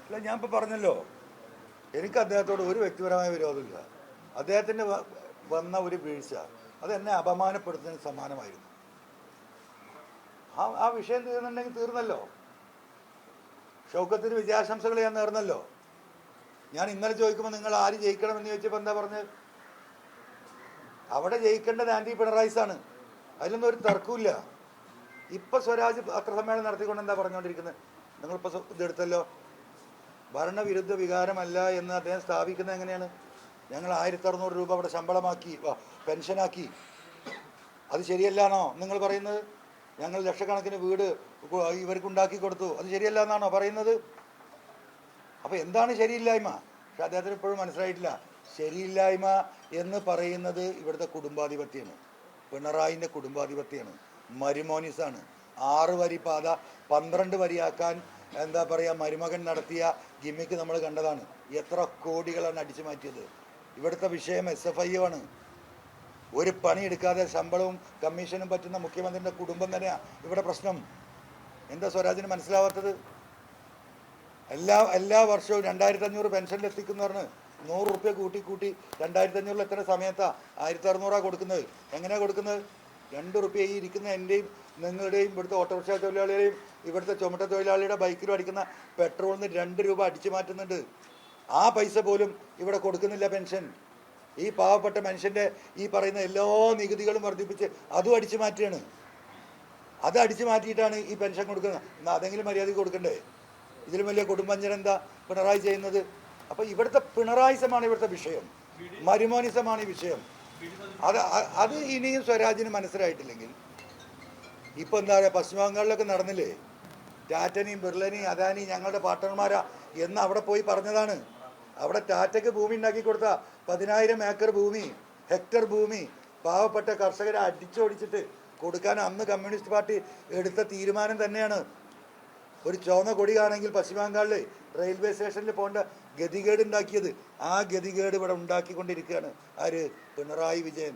അല്ല, ഞാൻ ഇപ്പോൾ പറഞ്ഞല്ലോ, എനിക്ക് അദ്ദേഹത്തോട് ഒരു വ്യക്തിപരമായ വിരോധമില്ല. അദ്ദേഹത്തിന് വന്ന ഒരു വീഴ്ച അത് എന്നെ അപമാനപ്പെടുത്തുന്നതിന് സമാനമായിരുന്നു. ആ വിഷയം തീർന്നുണ്ടെങ്കിൽ തീർന്നല്ലോ. ഷൗക്കത്തിന് വിജയാശംസകൾ ഞാൻ നേർന്നല്ലോ. ഞാൻ ഇന്നലെ ചോദിക്കുമ്പോൾ നിങ്ങൾ ആര് ജയിക്കണമെന്ന് ചോദിച്ചപ്പോൾ എന്താ പറഞ്ഞത്? അവിടെ ജയിക്കേണ്ടത് ആന്റി പിണറായിസാണ്. അതിലൊന്നും ഒരു തർക്കമില്ല. ഇപ്പം സ്വരാജ് പത്രസമ്മേളനം നടത്തിക്കൊണ്ട് എന്താ പറഞ്ഞുകൊണ്ടിരിക്കുന്നത്? നിങ്ങളിപ്പോൾ ഇതെടുത്തല്ലോ, ഭരണവിരുദ്ധ വികാരമല്ല എന്ന് അദ്ദേഹം സ്ഥാപിക്കുന്നത് എങ്ങനെയാണ്? ഞങ്ങൾ 1600 രൂപ അവിടെ ശമ്പളമാക്കി, പെൻഷനാക്കി, അത് ശരിയല്ലാണോ നിങ്ങൾ പറയുന്നത്? ഞങ്ങൾ ലക്ഷക്കണക്കിന് വീട് ഇവർക്കുണ്ടാക്കി കൊടുത്തു, അത് ശരിയല്ല എന്നാണോ പറയുന്നത്? അപ്പോൾ എന്താണ് ശരിയില്ലായ്മ? പക്ഷെ അദ്ദേഹത്തിന് ഇപ്പോഴും മനസ്സിലായിട്ടില്ല. ശരിയില്ലായ്മ എന്ന് പറയുന്നത് ഇവിടുത്തെ കുടുംബാധിപത്യമാണ്, പിണറായിൻ്റെ കുടുംബാധിപത്യമാണ്, മരുമോനിസാണ്. 6 വരി പാത 12 വരിയാക്കാൻ എന്താ പറയുക, മരുമകൻ നടത്തിയ ഗിമ്മിക്ക് നമ്മൾ കണ്ടതാണ്. എത്ര കോടികളാണ് അടിച്ചു മാറ്റിയത്. ഇവിടുത്തെ വിഷയം SFI ആണ്. ഒരു പണിയെടുക്കാതെ ശമ്പളവും കമ്മീഷനും പറ്റുന്ന മുഖ്യമന്ത്രിയുടെ കുടുംബം തന്നെയാണ് ഇവിടെ പ്രശ്നം. എന്താ സ്വരാജിന് മനസ്സിലാവാത്തത്? എല്ലാ വർഷവും 2500 പെൻഷനിൽ എത്തിക്കുന്ന പറഞ്ഞ് 100 റുപ്യ കൂട്ടി 2500 എത്ര സമയത്താണ് 1600 കൊടുക്കുന്നത്? എങ്ങനെയാണ് കൊടുക്കുന്നത്? 2 റുപ്യ ഈ ഇരിക്കുന്ന എൻ്റെയും നിങ്ങളുടെയും ഇവിടുത്തെ ഓട്ടോറിക്ഷ തൊഴിലാളികളെയും ഇവിടുത്തെ ചുമട്ട തൊഴിലാളിയുടെ ബൈക്കിലും അടിക്കുന്ന പെട്രോളിന് 2 രൂപ അടിച്ചു മാറ്റുന്നുണ്ട്. ആ പൈസ പോലും ഇവിടെ കൊടുക്കുന്നില്ല പെൻഷൻ. ഈ പാവപ്പെട്ട മനുഷ്യൻ്റെ ഈ പറയുന്ന എല്ലാ നികുതികളും വർദ്ധിപ്പിച്ച് അതും അടിച്ചു മാറ്റുകയാണ്. അത് അടിച്ചു മാറ്റിയിട്ടാണ് ഈ പെൻഷൻ കൊടുക്കുന്നത്. എന്നാൽ അതെങ്കിലും മര്യാദയ്ക്ക് കൊടുക്കണ്ടേ? ഇതിലും വലിയ കുടുംബഞ്ചന എന്താ പിണറായി ചെയ്യുന്നത്? അപ്പോൾ ഇവിടുത്തെ പിണറായിസമാണ് ഇവിടുത്തെ വിഷയം, മരുമോനിസമാണ് ഈ വിഷയം. അത് ഇനിയും സ്വരാജിന് മനസ്സിലായിട്ടില്ലെങ്കിൽ ഇപ്പോൾ എന്താ പറയുക, പശ്ചിമ ബംഗാളിലൊക്കെ നടന്നില്ലേ, ടാറ്റനെയും ബിർളനെയും അദാനിയും ഞങ്ങളുടെ പാർട്ട്ണർമാരാ എന്ന് അവിടെ പോയി പറഞ്ഞതാണ്. അവിടെ ടാറ്റയ്ക്ക് ഭൂമി ഉണ്ടാക്കി കൊടുത്ത 10,000 ഏക്കർ ഭൂമി, ഹെക്ടർ ഭൂമി പാവപ്പെട്ട കർഷകരെ അടിച്ചോടിച്ചിട്ട് കൊടുക്കാൻ അന്ന് കമ്മ്യൂണിസ്റ്റ് പാർട്ടി എടുത്ത തീരുമാനം തന്നെയാണ്. ഒരു ചുവന്ന കൊടിയാണെങ്കിൽ പശ്ചിമ ബംഗാളിൽ റെയിൽവേ സ്റ്റേഷനിൽ പോകേണ്ട ഗതികേട് ഉണ്ടാക്കിയത്. ആ ഗതികേട് ഇവിടെ ഉണ്ടാക്കിക്കൊണ്ടിരിക്കുകയാണ് ആര്? പിണറായി വിജയൻ.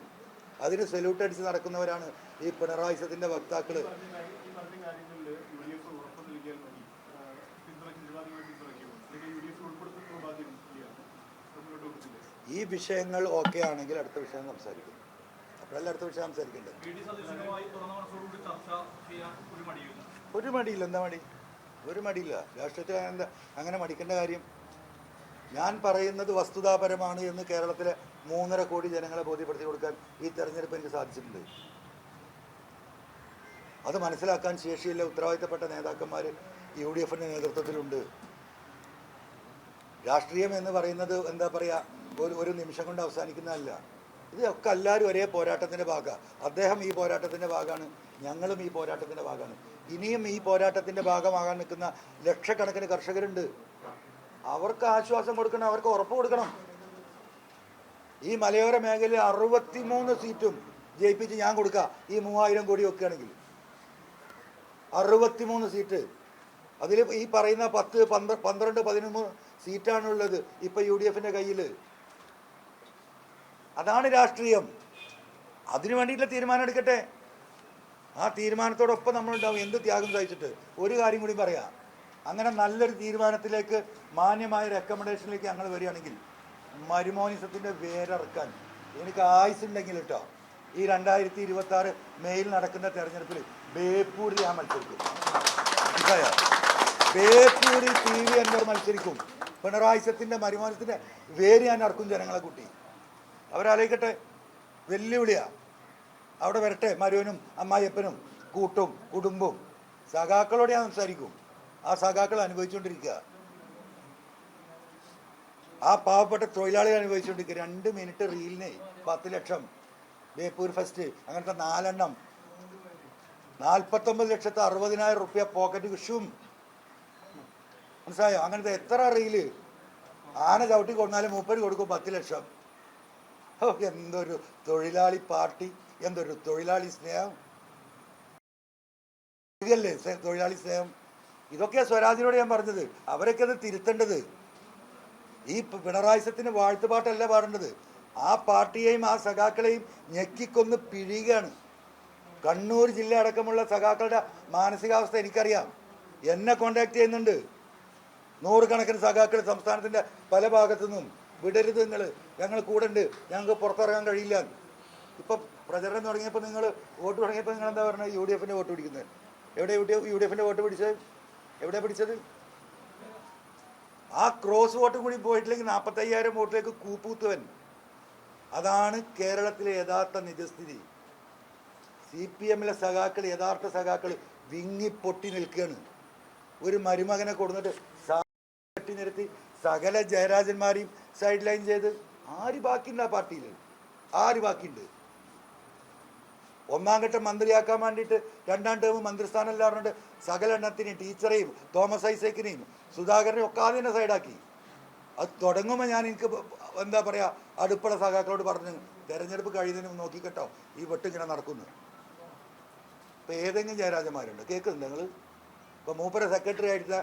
അതിന് സല്യൂട്ട് അടിച്ച് നടക്കുന്നവരാണ് ഈ പിണറായിസത്തിൻ്റെ വക്താക്കൾ. ഈ വിഷയങ്ങൾ ഓക്കെ ആണെങ്കിൽ അടുത്ത വിഷയം സംസാരിക്കും. അപ്പോഴല്ല അടുത്ത വിഷയം സംസാരിക്കേണ്ടത്. ഒരു മടിയില്ല. എന്താ മടി? ഒരു മടിയില്ല. രാഷ്ട്രീയത്തിൽ അങ്ങനെ മടിക്കേണ്ട കാര്യം? ഞാൻ പറയുന്നത് വസ്തുതാപരമാണ് എന്ന് കേരളത്തിലെ 3.5 കോടി ജനങ്ങളെ ബോധ്യപ്പെടുത്തി കൊടുക്കാൻ ഈ തെരഞ്ഞെടുപ്പ് എനിക്ക് സാധിച്ചിട്ടുണ്ട്. അത് മനസ്സിലാക്കാൻ ശേഷിയുള്ള ഉത്തരവാദിത്തപ്പെട്ട നേതാക്കന്മാർ UDFിൻ്റെ നേതൃത്വത്തിലുണ്ട്. രാഷ്ട്രീയം എന്ന് പറയുന്നത് എന്താ പറയുക, ഒരു നിമിഷം കൊണ്ട് അവസാനിക്കുന്നതല്ല. ഇതൊക്കെ എല്ലാവരും ഒരേ പോരാട്ടത്തിൻ്റെ ഭാഗമാണ്. അദ്ദേഹം ഈ പോരാട്ടത്തിൻ്റെ ഭാഗമാണ്, ഞങ്ങളും ഈ പോരാട്ടത്തിൻ്റെ ഭാഗമാണ്. ഇനിയും ഈ പോരാട്ടത്തിൻ്റെ ഭാഗമാകാൻ നിൽക്കുന്ന ലക്ഷക്കണക്കിന് കർഷകരുണ്ട്. അവർക്ക് ആശ്വാസം കൊടുക്കണം, അവർക്ക് ഉറപ്പ് കൊടുക്കണം. ഈ മലയോര മേഖലയിൽ 63 സീറ്റും ജയിപ്പിച്ച് ഞാൻ കൊടുക്കാം ഈ 3000 കോടി വെക്കുകയാണെങ്കിൽ. 63 സീറ്റ്. അതിൽ ഈ പറയുന്ന 10, 12, 13 സീറ്റാണുള്ളത് ഇപ്പം UDFിൻ്റെ കയ്യിൽ. അതാണ് രാഷ്ട്രീയം. അതിനു വേണ്ടിയിട്ടുള്ള തീരുമാനം എടുക്കട്ടെ. ആ തീരുമാനത്തോടൊപ്പം നമ്മളുണ്ടാവും. എന്ത് ത്യാഗം സഹിച്ചിട്ട്. ഒരു കാര്യം കൂടി പറയാം, അങ്ങനെ നല്ലൊരു തീരുമാനത്തിലേക്ക്, മാന്യമായ റെക്കമെൻഡേഷനിലേക്ക് ഞങ്ങൾ വരികയാണെങ്കിൽ മരുമോനിസത്തിൻ്റെ വേരറക്കാൻ എനിക്ക് ആയുസുണ്ടെങ്കിൽ കേട്ടോ, ഈ 2026 മെയ്യിൽ നടക്കുന്ന തെരഞ്ഞെടുപ്പിൽ ബേപ്പൂരിൽ ഞാൻ മത്സരിക്കും. ബേപ്പൂരിൽ TV എന്നോട് മത്സരിക്കും. പിണറായിസത്തിൻ്റെ മരുമോനിസത്തിൻ്റെ വേര് ഞാൻ ഇറക്കും ജനങ്ങളെ കൂട്ടി. അവരാലോചിക്കട്ടെ, വെല്ലുവിളിയാണ്. അവിടെ വരട്ടെ, മരുവനും അമ്മായിയപ്പനും കൂട്ടും കുടുംബവും. സഖാക്കളോട് ഞാൻ സംസാരിക്കും. ആ സഖാക്കൾ അനുഭവിച്ചുകൊണ്ടിരിക്കുക, ആ പാവപ്പെട്ട തൊഴിലാളികൾ അനുഭവിച്ചുകൊണ്ടിരിക്കുക. 2 മിനിറ്റ് റീലിന് 10 ലക്ഷം. ബേപ്പൂർ ഫസ്റ്റ് അങ്ങനത്തെ 4 എണ്ണം 49,60,000 റുപ്യ പോക്കറ്റ് വിഷും. മനസ്സിലായോ? അങ്ങനത്തെ എത്ര റീല് ആന ചവിട്ടി കൊണ്ടാലും 30 കൊടുക്കും 10 ലക്ഷം. എന്തൊരു തൊഴിലാളി പാർട്ടി, എന്തൊരു തൊഴിലാളി സ്നേഹം. ഇതല്ലേ തൊഴിലാളി സ്നേഹം? ഇതൊക്കെയാണ് സ്വരാജിനോട് ഞാൻ പറഞ്ഞത്. അവരൊക്കെ അത് തിരുത്തേണ്ടത്. ഈ പിണറായിസത്തിന് വാഴ്ത്തുപാട്ടല്ല പാടേണ്ടത്. ആ പാർട്ടിയെയും ആ സഖാക്കളെയും ഞെക്കിക്കൊന്ന് പിഴിയുകയാണ്. കണ്ണൂർ ജില്ല അടക്കമുള്ള സഖാക്കളുടെ മാനസികാവസ്ഥ എനിക്കറിയാം. എന്നെ കോണ്ടാക്ട് ചെയ്യുന്നുണ്ട്. നൂറുകണക്കിന് സഖാക്കൾ സംസ്ഥാനത്തിൻ്റെ പല ഭാഗത്തു നിന്നും വിടരുത്, ഞങ്ങൾ കൂടെ ഉണ്ട്, ഞങ്ങൾക്ക് പുറത്തിറങ്ങാൻ കഴിയില്ല. ഇപ്പം പ്രചരണം തുടങ്ങിയപ്പോൾ നിങ്ങൾ വോട്ട് തുടങ്ങിയപ്പോൾ നിങ്ങൾ എന്താ പറഞ്ഞത്? UDF വോട്ട് പിടിക്കുന്നത്. എവിടെ UDF വോട്ട് പിടിച്ചത്? എവിടെ പിടിച്ചത്? ആ ക്രോസ് വോട്ട് കൂടി പോയിട്ടില്ലെങ്കിൽ 45,000 വോട്ടിലേക്ക് കൂപ്പൂത്തുവൻ. അതാണ് കേരളത്തിലെ യഥാർത്ഥ നിജസ്ഥിതി. CPM-ലെ സഖാക്കൾ, യഥാർത്ഥ സഖാക്കൾ വിങ്ങിപ്പൊട്ടി നിൽക്കുകയാണ്. ഒരു മരുമകനെ കൊടുത്തിട്ട് കെട്ടി നിരത്തി സകല ജയരാജന്മാരെയും സൈഡ് ലൈൻ ചെയ്ത് ആര് ബാക്കിയുണ്ട്? ആ പാർട്ടിയിൽ ആര് ബാക്കിയുണ്ട്? ഒന്നാം ഘട്ടം മന്ത്രിയാക്കാൻ വേണ്ടിയിട്ട് 2ാം ടേം മന്ത്രിസ്ഥാനം എല്ലാം പറഞ്ഞിട്ട് സകല എണ്ണത്തിനെയും, ടീച്ചറെയും തോമസ് ഐസക്കിനെയും സുധാകരനെയും ഒക്കെ ആദ്യം തന്നെ സൈഡാക്കി. അത് തുടങ്ങുമ്പോൾ എനിക്ക് എന്താ പറയുക, അടുപ്പുള്ള സഖാക്കളോട് പറഞ്ഞു, തെരഞ്ഞെടുപ്പ് കഴിയുന്നതിന് നോക്കിക്കെട്ടോ ഈ വെട്ടിങ്ങനെ നടക്കുന്നു. ഇപ്പോൾ ഏതെങ്കിലും ജയരാജന്മാരുണ്ട്? കേൾക്കുന്നുണ്ട് നിങ്ങൾ? ഇപ്പോൾ മൂപ്പര സെക്രട്ടറി ആയിട്ട്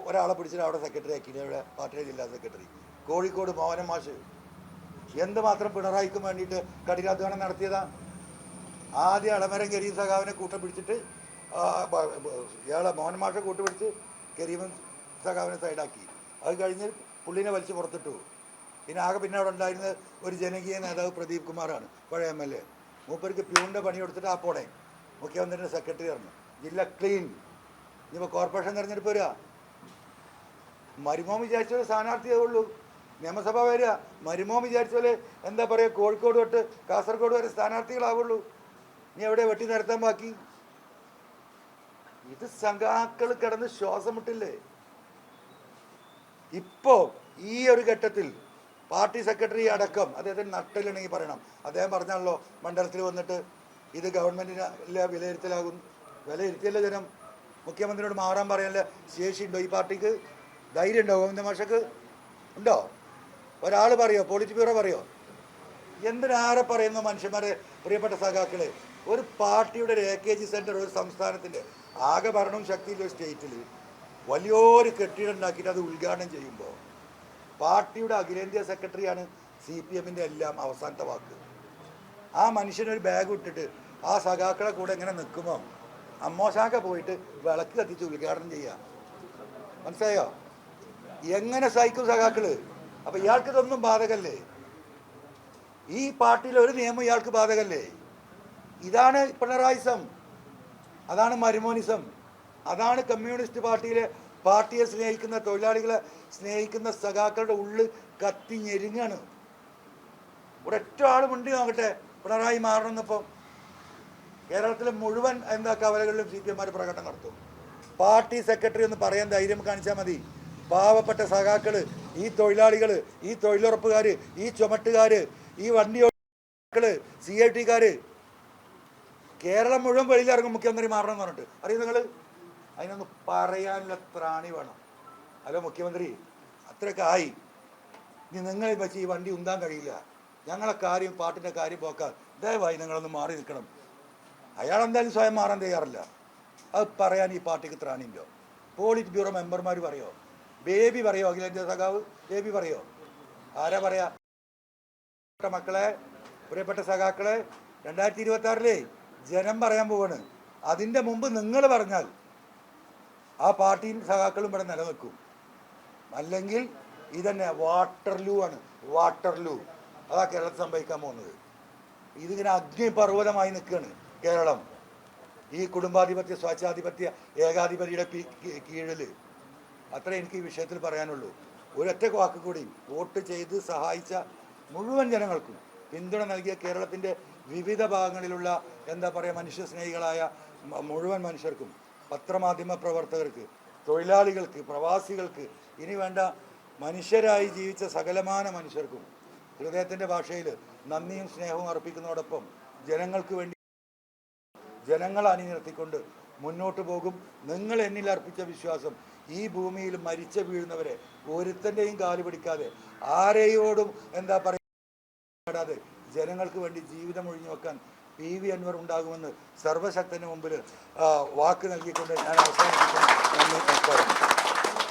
ഒരാളെ പിടിച്ചിട്ട് അവിടെ സെക്രട്ടറി ആക്കിയിട്ട്, അവിടെ പാർട്ടിയുടെ ജില്ലാ സെക്രട്ടറി. കോഴിക്കോട് മോഹനൻ മാഷ് എന്തുമാത്രം പിണറായിക്കും വേണ്ടിയിട്ട് കഠിനാധ്വാനം നടത്തിയതാ. ആദ്യം അളമരം കരീം സഖാവിനെ കൂട്ടം പിടിച്ചിട്ട് ഇയാളെ മോഹൻ മാഷെ കൂട്ടുപിടിച്ച് കരീമൻ സഖാവിനെ സൈഡാക്കി. അത് കഴിഞ്ഞ് പുള്ളിനെ വലിച്ച് പുറത്തിട്ടു. പിന്നെ അവിടെ ഉണ്ടായിരുന്ന ഒരു ജനകീയ നേതാവ് പ്രദീപ് കുമാറാണ്, പഴയ MLA. മൂപ്പർക്ക് പ്യൂണിൻ്റെ പണി കൊടുത്തിട്ട് ആ പോണേ മുഖ്യമന്ത്രിയുടെ സെക്രട്ടറി ആയിരുന്നു. ജില്ല ക്ലീൻ. ഇനിയിപ്പോൾ കോർപ്പറേഷൻ തിരഞ്ഞെടുപ്പ് വരിക, മരുമോൻ വിചാരിച്ച പോലെ സ്ഥാനാർത്ഥിയേ ഉള്ളൂ. നിയമസഭ വരിക, മരുമോൻ വിചാരിച്ച പോലെ എന്താ പറയുക, കോഴിക്കോട് തൊട്ട് കാസർഗോഡ് വരെ സ്ഥാനാർത്ഥികളാവുള്ളൂ. ഇനി എവിടെ വെട്ടി നിരത്താൻ ബാക്കി? ഇത് സഖാക്കൾ കിടന്ന് ശ്വാസം മുട്ടില്ലേ? ഇപ്പോൾ ഈ ഒരു ഘട്ടത്തിൽ പാർട്ടി സെക്രട്ടറി അടക്കം അദ്ദേഹത്തിന് നട്ടലുണ്ടെങ്കിൽ പറയണം. അദ്ദേഹം പറഞ്ഞാണല്ലോ മണ്ഡലത്തിൽ വന്നിട്ട് ഇത് ഗവൺമെൻറ്റിന് വിലയിരുത്തലാകും. വിലയിരുത്തിയല്ല ജനം. മുഖ്യമന്ത്രിയോട് മാറാൻ പറയാനുള്ള ശേഷിയുണ്ടോ ഈ പാർട്ടിക്ക്? ധൈര്യം ഉണ്ടോ? ഗോവിന്ദ മാഷക്ക് ഉണ്ടോ? ഒരാൾ പറയോ? പോളിറ്റ് ബ്യൂറോ പറയോ? എന്തിനാരെ പറയുന്നു മനുഷ്യന്മാരെ? പ്രിയപ്പെട്ട സഖാക്കളെ, ഒരു പാർട്ടിയുടെ ഒരു AKG സെൻറ്റർ ഒരു സംസ്ഥാനത്തിൻ്റെ ആകെ ഭരണവും ശക്തിയില്ല ഒരു സ്റ്റേറ്റിൽ വലിയൊരു കെട്ടിടം ഉണ്ടാക്കിയിട്ട് അത് ഉദ്ഘാടനം ചെയ്യുമ്പോൾ പാർട്ടിയുടെ അഖിലേന്ത്യാ സെക്രട്ടറിയാണ് CPM-ൻ്റെ എല്ലാം അവസാനത്തെ വാക്ക്. ആ മനുഷ്യനൊരു ബാഗ് ഇട്ടിട്ട് ആ സഖാക്കളെ കൂടെ എങ്ങനെ നിൽക്കുമ്പോൾ അമ്മോശാക്ക പോയിട്ട് വിളക്ക് കത്തിച്ച് ഉദ്ഘാടനം ചെയ്യുക. മനസ്സിലായോ? എങ്ങനെ സഹിക്കും സഖാക്കള്? അപ്പം ഇയാൾക്ക് ഇതൊന്നും ബാധകല്ലേ? ഈ പാർട്ടിയിലെ ഒരു നിയമം ഇയാൾക്ക് ബാധകല്ലേ? ഇതാണ് പിണറായിസം, അതാണ് മരുമോനിസം, അതാണ് കമ്മ്യൂണിസ്റ്റ് പാർട്ടിയെ സ്നേഹിക്കുന്ന, തൊഴിലാളികളെ സ്നേഹിക്കുന്ന സഖാക്കളുടെ ഉള്ളിൽ കത്തി ഞെരുങ്ങാണ്. ഒരൊറ്റ ആളും ഉണ്ട് നോക്കട്ടെ പിണറായി മാറണമെന്നിപ്പം. കേരളത്തിലെ മുഴുവൻ കവലകളിലും CPM-മാർ പ്രകടനം നടത്തും. പാർട്ടി സെക്രട്ടറി ഒന്ന് പറയാൻ ധൈര്യം കാണിച്ചാൽ മതി. പാവപ്പെട്ട സഖാക്കൾ, ഈ തൊഴിലാളികൾ, ഈ തൊഴിലുറപ്പുകാർ, ഈ ചുമട്ടുകാർ, ഈ വണ്ടി CIT-കാർ, കേരളം മുഴുവൻ വെളിയിലിറങ്ങും മുഖ്യമന്ത്രി മാറണം എന്ന് പറഞ്ഞിട്ട്. അറിയാം നിങ്ങൾ? അതിനൊന്ന് പറയാനുള്ള ത്രാണി വേണം. ഹലോ മുഖ്യമന്ത്രി, അത്രയൊക്കെ ആയി, ഇനി നിങ്ങളെ വെച്ച് ഈ വണ്ടി ഉന്താൻ കഴിയില്ല, ഞങ്ങളെ കാര്യം പാട്ടിൻ്റെ കാര്യം പോക്കാൻ ദയവായി നിങ്ങളൊന്ന് മാറി നിൽക്കണം. അയാൾ എന്തായാലും സ്വയം മാറാൻ തയ്യാറില്ല. അത് പറയാൻ ഈ പാർട്ടിക്ക് ത്രാണിയില്ലോ. പോളിറ്റ് ബ്യൂറോ മെമ്പർമാർ പറയോ? ബേബി പറയോ? അഖിലേന്ത്യാ സഖാവ് ബേബി പറയോ? ആരാ പറയാ? മക്കളെ, പ്രിയപ്പെട്ട സഖാക്കളെ, 2026 ജനം പറയാൻ പോവാണ്. അതിൻ്റെ മുമ്പ് നിങ്ങൾ പറഞ്ഞാൽ ആ പാർട്ടിയും സഖാക്കളും ഇവിടെ നിലനിൽക്കും. അല്ലെങ്കിൽ ഇതന്നെ വാട്ടർലൂ ആണ്, വാട്ടർലൂ. അതാ കേരളത്തിൽ സംഭവിക്കാൻ പോകുന്നത്. ഇതിങ്ങനെ അഗ്നിപർവ്വതമായി നിൽക്കുകയാണ് കേരളം. ഈ കുടുംബാധിപത്യ, സ്വേച്ഛാധിപത്യ, ഏകാധിപതിയുടെ കീഴിൽ. അത്രേ എനിക്ക് ഈ വിഷയത്തിൽ പറയാനുള്ളൂ. ഒരൊറ്റ വാക്ക് കൂടി, വോട്ട് ചെയ്ത് സഹായിച്ച മുഴുവൻ ജനങ്ങൾക്കും, പിന്തുണ നൽകിയ കേരളത്തിൻ്റെ വിവിധ ഭാഗങ്ങളിലുള്ള മനുഷ്യസ്നേഹികളായ മുഴുവൻ മനുഷ്യർക്കും, പത്രമാധ്യമ പ്രവർത്തകർക്ക്, തൊഴിലാളികൾക്ക്, പ്രവാസികൾക്ക്, ഇനി വേണ്ട മനുഷ്യരായി ജീവിച്ച സകലമാന മനുഷ്യർക്കും ഹൃദയത്തിൻ്റെ ഭാഷയിൽ നന്ദിയും സ്നേഹവും അർപ്പിക്കുന്നതോടൊപ്പം ജനങ്ങൾക്ക് വേണ്ടി ജനങ്ങളെ അണിനിർത്തിക്കൊണ്ട് മുന്നോട്ട് പോകും. നിങ്ങൾ എന്നിൽ അർപ്പിച്ച വിശ്വാസം ഈ ഭൂമിയിൽ മരിച്ച വീഴുന്നവരെ ഒരുത്തൻ്റെയും കാല് പിടിക്കാതെ, ആരെയോടും പറയാതെ ജനങ്ങൾക്ക് വേണ്ടി ജീവിതം ഒഴിഞ്ഞു വെക്കാൻ PV അൻവർ ഉണ്ടാകുമെന്ന് സർവശക്തന് മുമ്പിൽ വാക്ക് നൽകിക്കൊണ്ട് ഞാൻ അവസാനിപ്പിക്കുന്നു. നന്ദി, നമസ്കാരം.